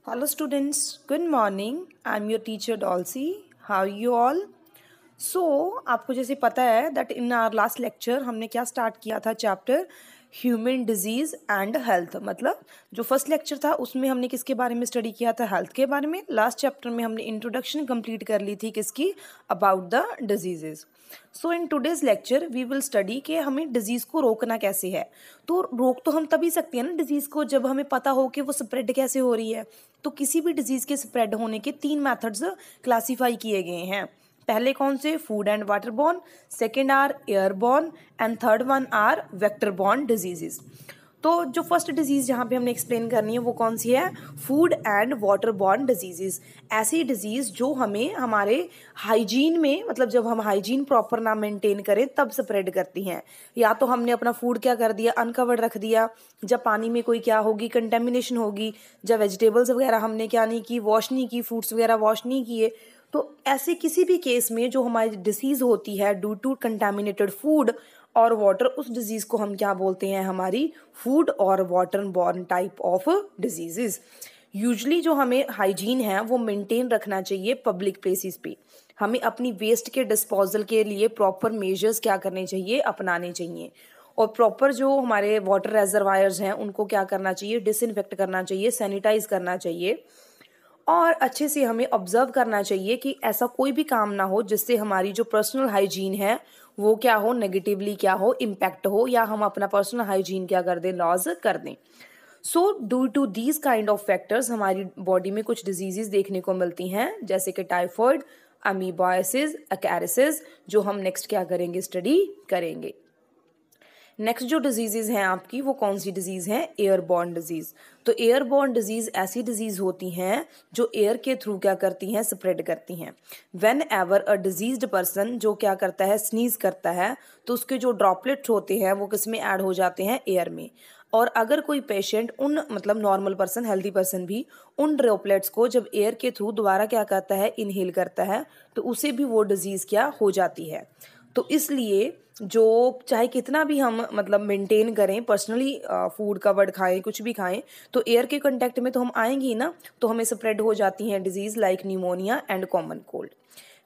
Hello students, good morning. I'm your teacher Dolcy. How are you all? So आपको जैसे पता है that in our last lecture हमने क्या स्टार्ट किया था chapter human disease and health. मतलब जो फर्स्ट लेक्चर था उसमें हमने किसके बारे में स्टडी किया था, हेल्थ के बारे में। लास्ट चैप्टर में हमने इंट्रोडक्शन कंप्लीट कर ली थी किसकी, about the diseases. So in today's lecture we will study कि हमें डिजीज़ को रोकना कैसे है। तो रोक तो हम तभी सकते हैं ना डिजीज़ को जब हमें पता हो कि वो स्प्रेड कैसे हो रही है। तो किसी भी डिजीज़ के स्प्रेड होने के 3 मेथड्स क्लासीफाई किए गए हैं। पहले कौन से, food and water borne, second are air borne and third one are vector borne diseases. तो जो फर्स्ट डिजीज़ जहाँ पे हमने एक्सप्लेन करनी है वो कौन सी है, food and water borne diseases. ऐसी डिजीज़ जो हमें हमारे हाइजीन में, मतलब जब हम हाइजीन प्रॉपर ना मेंटेन करें तब स्प्रेड करती हैं। या तो हमने अपना फूड क्या कर दिया, अनकवर्ड रख दिया, जब पानी में कोई क्या होगी, कंटेमिनेशन होगी, जब वेजिटेबल्स वगैरह हमने क्या नहीं की, वॉश नहीं की, फ्रूट्स वगैरह वॉश नहीं किए। तो ऐसे किसी भी केस में जो हमारी डिसीज़ होती है ड्यू टू कंटेमिनेटेड फूड और वाटर, उस डिजीज़ को हम क्या बोलते हैं, हमारी फूड और water borne type of diseases. Usually जो हमें हाइजीन है वो मेंटेन रखना चाहिए पब्लिक प्लेसेस पे। हमें अपनी वेस्ट के डिस्पोजल के लिए प्रॉपर मेजर्स क्या करने चाहिए, अपनाने चाहिए। और प्रॉपर जो हमारे वाटर रेजरवायर्स हैं उनको क्या करना चाहिए, डिसइंफेक्ट करना चाहिए, सैनिटाइज करना चाहिए। और अच्छे से हमें ऑब्जर्व करना चाहिए कि ऐसा कोई भी काम ना हो जिससे हमारी जो पर्सनल हाइजीन है वो क्या हो, नेगेटिवली क्या हो, इम्पैक्ट हो, या हम अपना पर्सनल हाइजीन क्या कर दें, लॉस कर दें। So due to these kind of factors हमारी बॉडी में कुछ डिजीजेस देखने को मिलती हैं, जैसे कि टाइफॉइड, अमीबाइसिस, अकैरिसिस, जो हम नेक्स्ट क्या करेंगे, स्टडी करेंगे। नेक्स्ट जो डिजीज़ हैं आपकी वो कौन सी डिजीज़ है, एयरबॉर्न डिजीज़। तो एयरबॉर्न डिजीज़ ऐसी डिजीज़ होती हैं जो एयर के थ्रू क्या करती हैं, स्प्रेड करती हैं। When ever a diseased person जो क्या करता है, स्नीज करता है, तो उसके जो ड्रॉपलेट्स होते हैं वो किस में ऐड हो जाते हैं, एयर में। और अगर कोई पेशेंट उन, मतलब नॉर्मल पर्सन, हेल्दी पर्सन भी उन ड्रॉपलेट्स को जब एयर के थ्रू दोबारा क्या करता है, इनहेल करता है, तो उसे भी वो डिजीज़ क्या हो जाती है। तो इसलिए जो चाहे कितना भी हम मतलब मेंटेन करें पर्सनली, फूड कवर्ड खाएं, कुछ भी खाएं, तो एयर के कांटेक्ट में तो हम आएंगे ही ना, तो हमें स्प्रेड हो जाती हैं disease like pneumonia and common cold.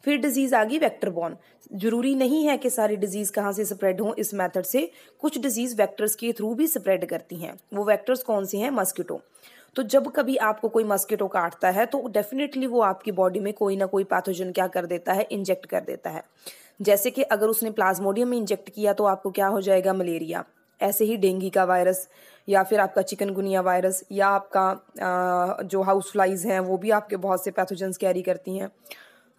फिर डिजीज़ आ गई वेक्टर बॉर्न। जरूरी नहीं है कि सारी डिजीज़ कहाँ से स्प्रेड हों इस मेथड से, कुछ डिजीज़ वेक्टर्स के थ्रू भी स्प्रेड करती हैं। वो वेक्टर्स कौन से हैं, मस्किटो। तो जब कभी आपको कोई मस्किटो काटता है तो डेफिनेटली वो आपकी बॉडी में कोई ना कोई पैथोजन क्या कर देता है, इंजेक्ट कर देता है। जैसे कि अगर उसने प्लाज्मोडियम में इंजेक्ट किया तो आपको क्या हो जाएगा, मलेरिया। ऐसे ही डेंगू का वायरस, या फिर आपका चिकनगुनिया वायरस, या आपका जो हाउस फ्लाइज हैं वो भी आपके बहुत से पैथोजन्स कैरी करती हैं।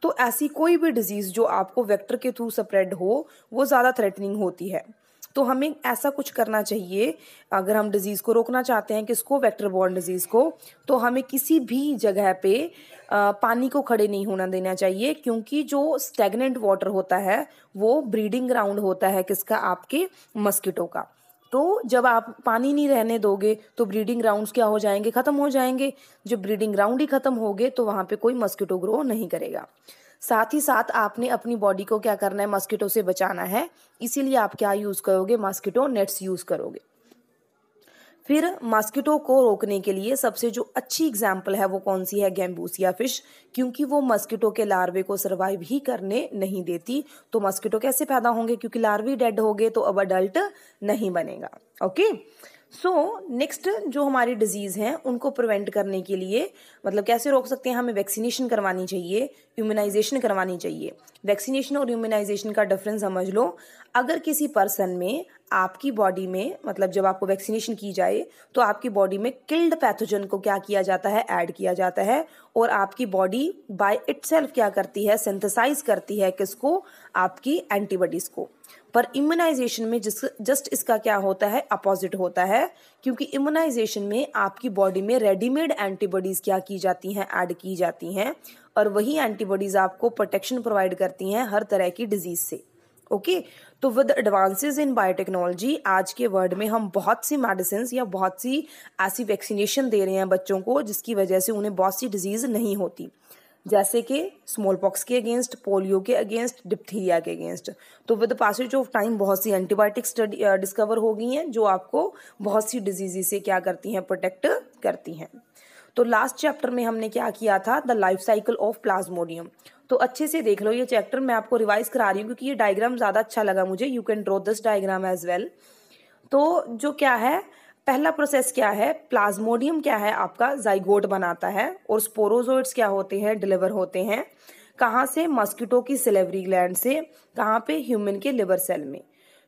तो ऐसी कोई भी डिजीज़ जो आपको वेक्टर के थ्रू स्प्रेड हो वो ज़्यादा थ्रेटनिंग होती है। तो हमें ऐसा कुछ करना चाहिए, अगर हम डिज़ीज़ को रोकना चाहते हैं, किसको, वेक्टर बॉर्न डिजीज़ को, तो हमें किसी भी जगह पे पानी को खड़े नहीं होना देना चाहिए, क्योंकि जो स्टैग्नेंट वाटर होता है वो ब्रीडिंग ग्राउंड होता है किसका, आपके मस्किटो का। तो जब आप पानी नहीं रहने दोगे तो ब्रीडिंग ग्राउंड्स क्या हो जाएंगे, ख़त्म हो जाएंगे। जब ब्रीडिंग ग्राउंड ही ख़त्म हो गए तो वहाँ पे कोई मस्किटो ग्रो नहीं करेगा। साथ ही साथ आपने अपनी बॉडी को क्या करना है, मस्किटो से बचाना है, इसीलिए आप क्या यूज़ करोगे, मस्किटो नेट्स यूज़ करोगे। फिर मस्किटो को रोकने के लिए सबसे जो अच्छी एग्जाम्पल है वो कौन सी है, गैम्बूसिया फिश, क्योंकि वो मस्किटो के लार्वे को सर्वाइव ही करने नहीं देती। तो मस्किटो कैसे पैदा होंगे, क्योंकि लार्वे डेड हो गए तो अब अडल्ट नहीं बनेगा। ओके, सो नेक्स्ट जो हमारी डिजीज़ हैं उनको प्रिवेंट करने के लिए, मतलब कैसे रोक सकते हैं, हमें वैक्सीनेशन करवानी चाहिए, इम्यूनाइजेशन करवानी चाहिए। वैक्सीनेशन और इम्यूनाइजेशन का डिफरेंस समझ लो। अगर किसी पर्सन में, आपकी बॉडी में, मतलब जब आपको वैक्सीनेशन की जाए तो आपकी बॉडी में किल्ड पैथोजन को क्या किया जाता है, ऐड किया जाता है, और आपकी बॉडी बाय इटसेल्फ क्या करती है, सिंथेसाइज करती है किसको, आपकी एंटीबॉडीज को। पर इम्यूनाइजेशन में जस्ट इसका क्या होता है, अपोजिट होता है, क्योंकि इम्यूनाइजेशन में आपकी बॉडी में रेडीमेड एंटीबॉडीज क्या की जाती हैं, ऐड की जाती हैं, और वही एंटीबॉडीज आपको प्रोटेक्शन प्रोवाइड करती हैं हर तरह की डिजीज से। ओके, तो विद एडवांसेस इन बायोटेक्नोलॉजी आज के वर्ल्ड में हम बहुत सी मेडिसिन या बहुत सी ऐसी वैक्सीनेशन दे रहे हैं बच्चों को जिसकी वजह से उन्हें बहुत सी डिजीज नहीं होती, जैसे कि स्मॉल पॉक्स के अगेंस्ट, पोलियो के अगेंस्ट, डिप्थीरिया के अगेंस्ट। तो with the passage of time बहुत सी एंटीबायोटिक्स डिस्कवर हो गई हैं जो आपको बहुत सी डिजीज से क्या करती हैं, प्रोटेक्ट करती हैं। तो लास्ट चैप्टर में हमने क्या किया था, the life cycle of Plasmodium. तो अच्छे से देख लो ये चैप्टर, मैं आपको रिवाइज करा रही हूँ क्योंकि ये डायग्राम ज़्यादा अच्छा लगा मुझे। You can draw this diagram as well. तो जो क्या है, पहला प्रोसेस क्या है, प्लाज्मोडियम क्या है आपका जाइगोट बनाता है, और स्पोरोजोइट्स क्या होते हैं, डिलीवर होते हैं कहाँ से, मस्किटो की सिलेवरी ग्लैंड से, कहाँ पे, ह्यूमन के लिवर सेल में।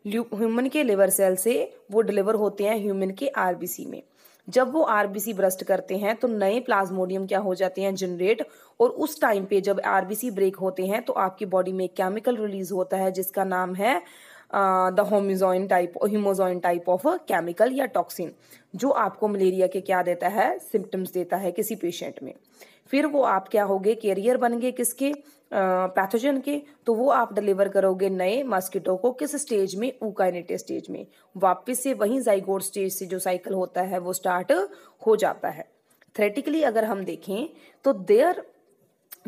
ह्यूमन के लिवर सेल से वो डिलीवर होते हैं ह्यूमन के आरबीसी में। जब वो आरबीसी ब्रस्ट करते हैं तो नए प्लाज्मोडियम क्या हो जाते हैं, जनरेट। और उस टाइम पे जब आरबीसी ब्रेक होते हैं तो आपकी बॉडी में एक केमिकल रिलीज होता है जिसका नाम है the hemozoin type of chemical या टॉक्सिन, जो आपको मलेरिया के क्या देता है, सिम्टम्स देता है किसी पेशेंट में। फिर वो आप क्या होगे, कैरियर बन गए किसके, पैथोजन के। तो वो आप डिलीवर करोगे नए मस्किटो को किस स्टेज में, यूकारियोटिक स्टेज में। वापस से वहीं जाइगोट स्टेज से जो साइकिल होता है वो स्टार्ट हो जाता है। थ्योरेटिकली अगर हम देखें तो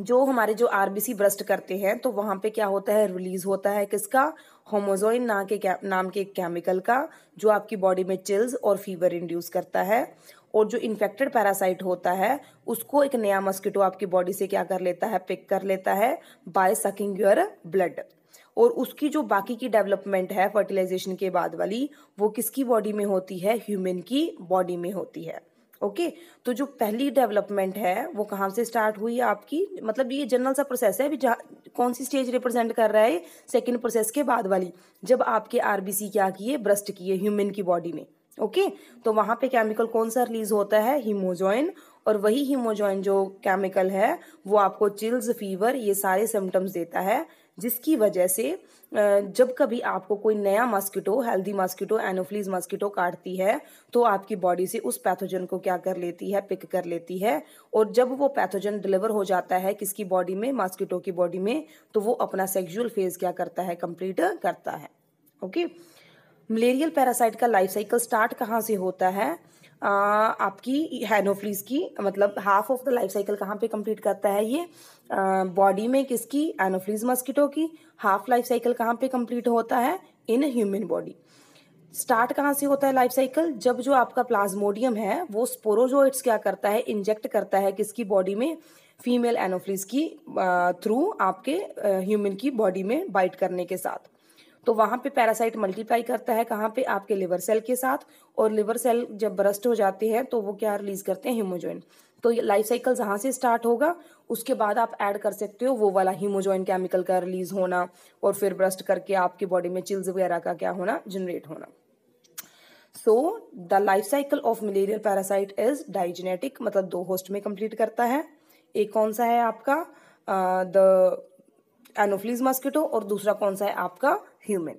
जो हमारे जो आरबीसी ब्रस्ट करते हैं तो वहां पे क्या होता है, रिलीज होता है किसका, होमोजोइन नाम के केमिकल का, जो आपकी बॉडी में चिल्स और फीवर इंड्यूस करता है। और जो इन्फेक्टेड पैरासाइट होता है उसको एक नया मस्किटो आपकी बॉडी से क्या कर लेता है, पिक कर लेता है बाय सकिंग योर ब्लड। और उसकी जो बाकी की डेवलपमेंट है फर्टिलाइजेशन के बाद वाली, वो किसकी बॉडी में होती है, ह्यूमन की बॉडी में होती है। ओके तो जो पहली डेवलपमेंट है वो कहाँ से स्टार्ट हुई आपकी, मतलब ये जनरल सा प्रोसेस है। अभी कौन सी स्टेज रिप्रेजेंट कर रहा है, सेकंड प्रोसेस के बाद वाली, जब आपके आरबीसी क्या किए, ब्रस्ट किए ह्यूमन की बॉडी में। ओके तो वहां पे केमिकल कौन सा रिलीज होता है, हीमोजोइन। और वही हीमोजोइन जो केमिकल है वो आपको चिल्स, फीवर, ये सारे सिम्टम्स देता है, जिसकी वजह से जब कभी आपको कोई नया mosquito, healthy mosquito, Anopheles mosquito काटती है तो आपकी बॉडी से उस पैथोजन को क्या कर लेती है, पिक कर लेती है। और जब वो पैथोजन डिलीवर हो जाता है किसकी बॉडी में, मस्किटो की बॉडी में, तो वो अपना सेक्सुअल फेज क्या करता है, कंप्लीट करता है। ओके मलेरियल पैरासाइट का लाइफ साइकिल स्टार्ट कहाँ से होता है, आपकी एनोफ्लीज की, मतलब half of the life cycle कहाँ पे कंप्लीट करता है ये, बॉडी में किसकी, एनोफ्लीज मस्किटो की। हाफ लाइफ साइकिल कहाँ पे कंप्लीट होता है, इन ह्यूमन बॉडी। स्टार्ट कहाँ से होता है लाइफ साइकिल, जब जो आपका प्लाज्मोडियम है वो स्पोरोजोइट्स क्या करता है, इंजेक्ट करता है किसकी बॉडी में, फीमेल एनोफ्लीज की थ्रू आपके ह्यूमन की बॉडी में बाइट करने के साथ। तो वहां पे पैरासाइट मल्टीप्लाई करता है कहाँ पे, आपके लिवर सेल के साथ। और लिवर सेल जब बरस्ट हो जाते हैं तो वो क्या रिलीज करते हैं, हीमोजोइन। तो ये लाइफ साइकिल जहाँ से स्टार्ट होगा उसके बाद आप ऐड कर सकते हो वो वाला हीमोजोइन केमिकल का रिलीज होना, और फिर ब्रस्ट करके आपकी बॉडी में चिल्स वगैरह का क्या होना, जनरेट होना। So the life cycle of malarial parasite is digenetic, मतलब 2 होस्ट में कंप्लीट करता है। एक कौन सा है आपका, द एनोफ्लीज मस्किटो, और दूसरा कौन सा है आपका, ह्यूमन।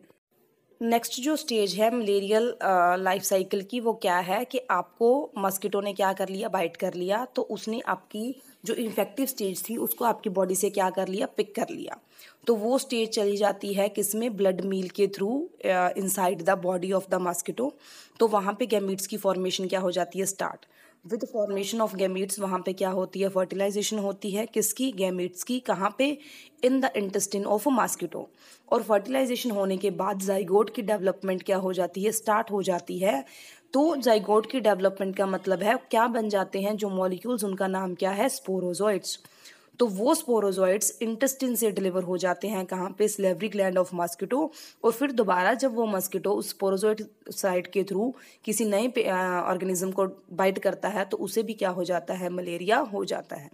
नेक्स्ट जो स्टेज है मलेरियल लाइफ साइकिल की, वो क्या है कि आपको मस्किटो ने क्या कर लिया, बाइट कर लिया, तो उसने आपकी जो इन्फेक्टिव स्टेज थी उसको आपकी बॉडी से क्या कर लिया, पिक कर लिया। तो वो स्टेज चली जाती है किसमें, ब्लड मील के through inside the body of the mosquito. तो वहाँ पे गैमीट्स की फॉर्मेशन क्या हो जाती है, start. With formation of gametes वहाँ पे क्या होती है, फर्टिलाइजेशन होती है किसकी, गैमीट्स की। कहाँ पे, in the intestine of mosquito. और फर्टिलाइजेशन होने के बाद जाइगोट की डेवलपमेंट क्या हो जाती है, स्टार्ट हो जाती है। तो जाइगोट की डेवलपमेंट का मतलब है क्या बन जाते हैं जो मॉलिक्यूल्स, उनका नाम क्या है, स्पोरोजोइट्स। तो वो स्पोरोजोइट्स इंटेस्टिन से डिलीवर हो जाते हैं कहाँ पे, सिलेवरी ग्लैंड ऑफ मस्किटो। और फिर दोबारा जब वो मस्किटो उस स्पोरोजोइट साइट के थ्रू किसी नए ऑर्गेनिज्म को बाइट करता है तो उसे भी क्या हो जाता है, मलेरिया हो जाता है।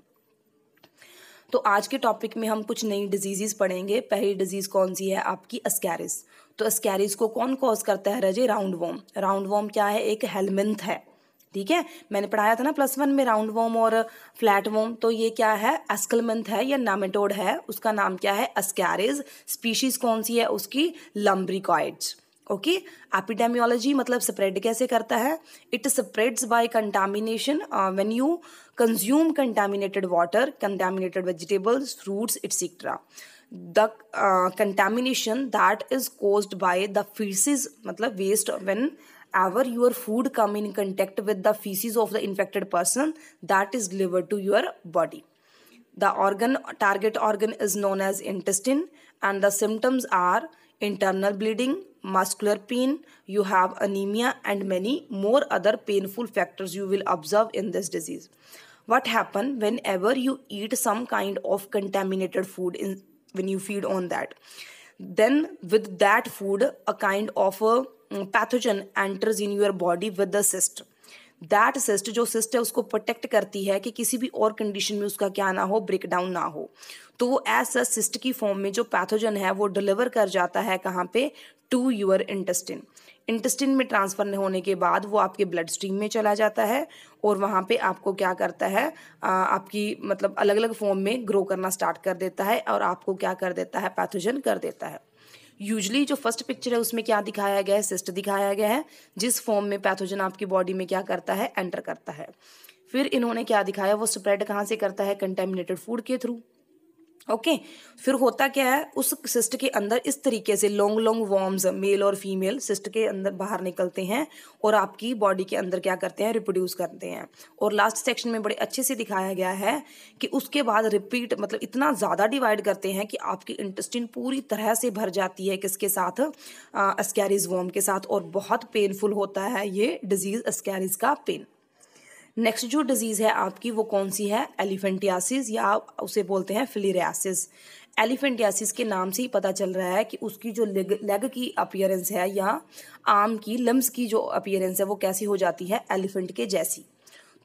तो आज के टॉपिक में हम कुछ नई डिजीजेस पढ़ेंगे। पहली डिजीज कौन सी है आपकी, अस्कैरिस। तो अस्कैरिस को कौन कॉज करता है रजे, राउंड वॉर्म। राउंड वॉर्म क्या है, एक हेलमिंथ है, ठीक है। मैंने पढ़ाया था ना +1 में राउंड वॉर्म और फ्लैट वॉर्म। तो ये क्या है, एस्कलमेंथ है या नामेटोड है, उसका नाम क्या है, अस्कैरिस। स्पीशीज कौन सी है उसकी, लम्ब्रिकॉइड्स। ओके एपिडेमियोलॉजी मतलब स्प्रेड कैसे करता है, it spreads by contamination when you consume contaminated water, contaminated vegetables, fruits etcetera. The contamination that is caused by the feces मतलब waste, whenever your food come in contact with the feces of the infected person, that is delivered to your body. The target organ is known as intestine, and the symptoms are internal bleeding, muscular pain, you have anemia, and many more other painful factors you will observe in this disease. what happen whenever you eat some kind of contaminated food when you feed on that, then with that food a kind of a pathogen enters in your body with the cyst. That cyst, जो cyst है उसको protect करती है कि किसी भी और condition में उसका क्या ना हो, ब्रेक डाउन ना हो। तो वो ऐसा सिस्ट की फॉर्म में जो पैथोजन है वो डिलीवर कर जाता है कहाँ पे, टू यूर इंटेस्टिन। इंटेस्टिन में ट्रांसफर होने के बाद वो आपके ब्लड स्ट्रीम में चला जाता है और वहाँ पे आपको क्या करता है, आपकी मतलब अलग अलग फॉर्म में ग्रो करना स्टार्ट कर देता है और आपको क्या कर देता है, पैथोजन कर देता है। यूजली जो फर्स्ट पिक्चर है उसमें क्या दिखाया गया है, सिस्ट दिखाया गया है, जिस फॉर्म में पैथोजन आपकी बॉडी में क्या करता है, एंटर करता है। फिर इन्होंने क्या दिखाया, वो स्प्रेड कहाँ से करता है, कंटेमिनेटेड फूड के थ्रू। ओके फिर होता क्या है, उस सिस्ट के अंदर इस तरीके से लॉन्ग लॉन्ग वॉर्म्स, मेल और फीमेल सिस्ट के अंदर बाहर निकलते हैं और आपकी बॉडी के अंदर क्या करते हैं, रिप्रोड्यूस करते हैं। और लास्ट सेक्शन में बड़े अच्छे से दिखाया गया है कि उसके बाद रिपीट मतलब इतना ज़्यादा डिवाइड करते हैं कि आपकी इंटेस्टाइन पूरी तरह से भर जाती है, किसके साथ, एस्कैरिस वॉर्म के साथ, और बहुत पेनफुल होता है ये डिजीज, एस्कैरिस का पेन। नेक्स्ट जो डिजीज़ है आपकी वो कौन सी है, एलिफेंटियासिस, या उसे बोलते हैं फिलिरियासिस। एलिफेंटियासिस के नाम से ही पता चल रहा है कि उसकी जो लेग की अपीयरेंस है या आर्म की, लिम्स की जो अपीयरेंस है वो कैसी हो जाती है, एलिफेंट के जैसी।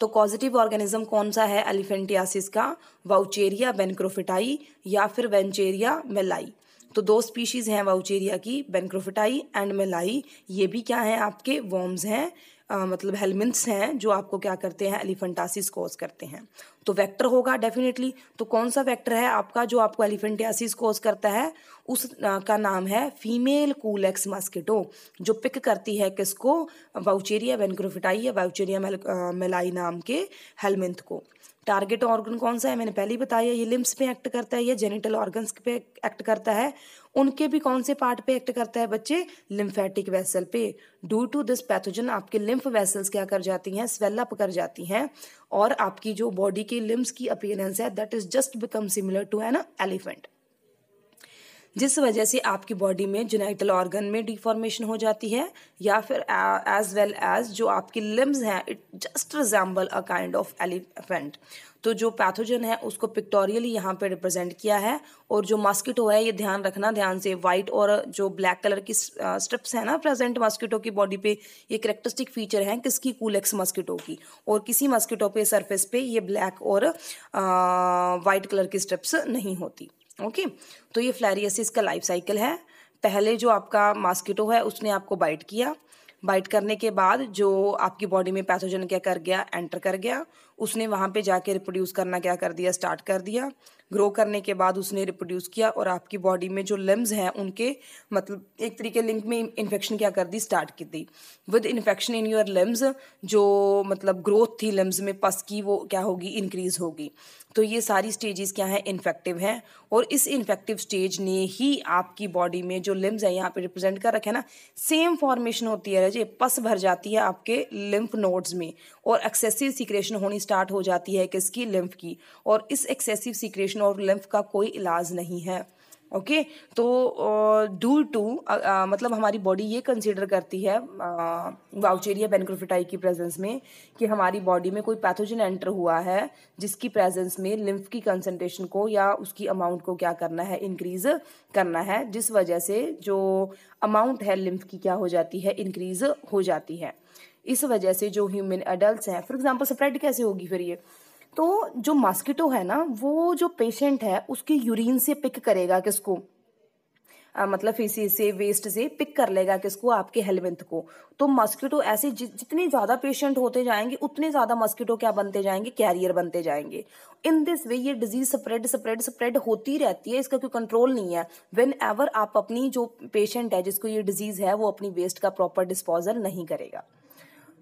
तो पॉजिटिव ऑर्गेनिज्म कौन सा है एलिफेंटियासिस का, वाउचेरिया बेनक्रोफिटाई या फिर वेंचेरिया मेलाई। तो दो स्पीशीज़ हैं वाउचेरिया की, बेनक्रोफिटाई एंड मेलाई। ये भी क्या है, आपके वॉर्म्स हैं, मतलब हेलमिंथ्स हैं जो आपको क्या करते हैं, एलिफेंटासिस कॉज करते हैं। तो वेक्टर होगा डेफिनेटली। तो कौन सा वेक्टर है आपका जो आपको एलिफेंटियासिस कॉज करता है, उस का नाम है फीमेल कूलेक्स मस्किटो, जो पिक करती है किसको, वाउचेरिया बेनक्रोफिटाई या वाउचेरिया मेलाई नाम के हेलमिंथ को। टारगेट ऑर्गन कौन सा है, मैंने पहले ही बताया, ये लिम्स पे एक्ट करता है, ये जेनिटल ऑर्गन्स पे एक्ट करता है। उनके भी कौन से पार्ट पे एक्ट करता है बच्चे, लिम्फेटिक वेसल पे। ड्यू टू दिस पैथोजन आपके लिम्फ वेसल्स क्या कर जाती हैं, स्वेल अप कर जाती हैं, और आपकी जो बॉडी की लिम्स की अपीयरेंस है that is just become similar to an elephant, जिस वजह से आपकी बॉडी में जेनिटल ऑर्गन में डिफॉर्मेशन हो जाती है, या फिर एज वेल एज जो आपकी लिम्स हैं it just resemble a kind of elephant. तो जो पैथोजन है उसको पिक्टोरियली यहाँ पे रिप्रेजेंट किया है। और जो मॉस्किटो है, ये ध्यान रखना ध्यान से, वाइट और जो ब्लैक कलर की स्ट्रिप्स है ना प्रेजेंट मॉस्किटो की बॉडी पे, ये करेक्टरिस्टिक फीचर हैं किसकी, कूलेक्स मॉस्किटो की। और किसी मॉस्किटो पे सरफेस पे ये ब्लैक और वाइट कलर की स्ट्रिप्स नहीं होती। ओके तो ये फ्लैरियसिस का लाइफ साइकिल है। पहले जो आपका मॉस्किटो है उसने आपको बाइट किया, बाइट करने के बाद जो आपकी बॉडी में पैथोजन क्या कर गया, एंटर कर गया, उसने वहाँ पे जाके रिप्रोड्यूस करना क्या कर दिया, स्टार्ट कर दिया। ग्रो करने के बाद उसने रिप्रोड्यूस किया और आपकी बॉडी में जो लिम्स हैं उनके मतलब एक तरीके लिंक में इन्फेक्शन क्या कर दी, स्टार्ट की दी। With infection in your limbs, जो मतलब ग्रोथ थी लिम्स में पस की, वो क्या होगी, इंक्रीज होगी। तो ये सारी स्टेजेस क्या है, इन्फेक्टिव हैं। और इस इन्फेक्टिव स्टेज ने ही आपकी बॉडी में जो लिम्स है यहाँ पे रिप्रेजेंट कर रखे हैं ना, सेम फॉर्मेशन होती है, जो पस भर जाती है आपके लिम्फ नोड्स में, और एक्सेसिव सीक्रेशन होनी स्टार्ट हो जाती है किसकी, लिम्फ की। और इस एक्सेसिव सीक्रेशन और लिम्फ का कोई इलाज नहीं है। ओके तो ड्यू टू मतलब हमारी बॉडी ये कंसीडर करती है वाउचेरिया बेनक्रोफिटाई की प्रेजेंस में कि हमारी बॉडी में कोई पैथोजन एंटर हुआ है, जिसकी प्रेजेंस में लिम्फ की कंसंट्रेशन को या उसकी अमाउंट को क्या करना है, इंक्रीज करना है, जिस वजह से जो अमाउंट है लिम्फ की क्या हो जाती है, इंक्रीज हो जाती है। इस वजह से जो ह्यूमन एडल्ट्स हैं, फॉर एग्जांपल स्प्रेड कैसे होगी फिर ये, तो जो मॉस्किटो है ना, वो जो पेशेंट है उसकी यूरिन से पिक करेगा किसको, मतलब फीसिस से, वेस्ट से पिक कर लेगा किसको, आपके हेलमिंथ को। तो मॉस्किटो ऐसे जितने ज़्यादा पेशेंट होते जाएंगे उतने ज़्यादा मॉस्किटो क्या बनते जाएंगे, कैरियर बनते जाएंगे। इन दिस वे ये डिजीज स्प्रेड होती रहती है, इसका कोई कंट्रोल नहीं है। वेन एवर आप अपनी जो पेशेंट है जिसको ये डिजीज़ है वो अपनी वेस्ट का प्रॉपर डिस्पोजल नहीं करेगा।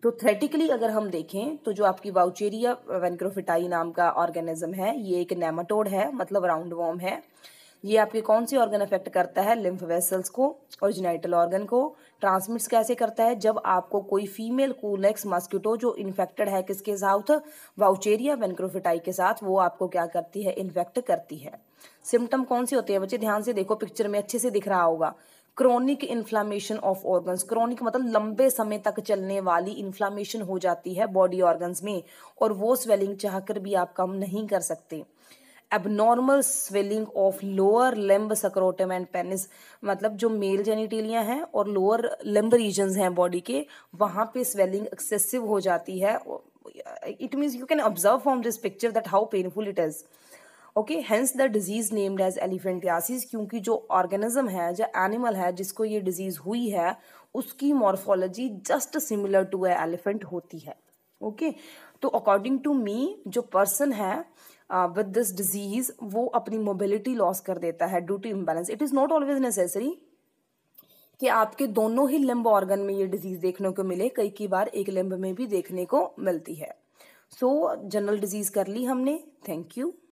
तो थेरेटिकली अगर हम देखें तो जो आपकी वाउचेरिया बेनक्रोफिटाई नाम का ऑर्गेनिज्म है, ये एक नेमाटोड है, मतलब राउंड वॉर्म है। ये आपके कौन सी ऑर्गन अफेक्ट करता है, लिम्फ वेसल्स को और जेनिटल ऑर्गन को। ट्रांसमिट्स कैसे करता है, जब आपको कोई फीमेल कूलेक्स मॉस्किटो जो इन्फेक्टेड है किसके साथ, वाउचेरिया बेनक्रोफिटाई के साथ, वो आपको क्या करती है, इन्फेक्ट करती है। सिम्टम कौन से होते हैं बच्चे, ध्यान से देखो, पिक्चर में अच्छे से दिख रहा होगा। Chronic inflammation of organs, chronic मतलब लंबे समय तक चलने वाली इन्फ्लामेशन हो जाती है बॉडी ऑर्गन्स में, और वो स्वेलिंग चाहकर भी आप कम नहीं कर सकते। Abnormal swelling of lower limb scrotum and penis, मतलब जो मेल जेनिटेलिया हैं और लोअर लिम्ब रीजन्स हैं बॉडी के, वहाँ पे स्वेलिंग एक्सेसिव हो जाती है। It means you can observe from this picture that how painful it is. Okay, hence the disease named as elephantiasis, क्योंकि जो ऑर्गेनिज्म है, जो एनिमल है जिसको ये डिजीज हुई है, उसकी morphology just similar to a elephant होती है। ओके, तो अकॉर्डिंग टू मी जो पर्सन है विद दिस डिजीज वो अपनी मोबिलिटी लॉस कर देता है due to imbalance. It is not always necessary कि आपके दोनों ही लिम्ब ऑर्गन में ये डिजीज देखने को मिले, कई बार एक लिम्ब में भी देखने को मिलती है। सो जनरल डिजीज कर ली हमने। Thank you.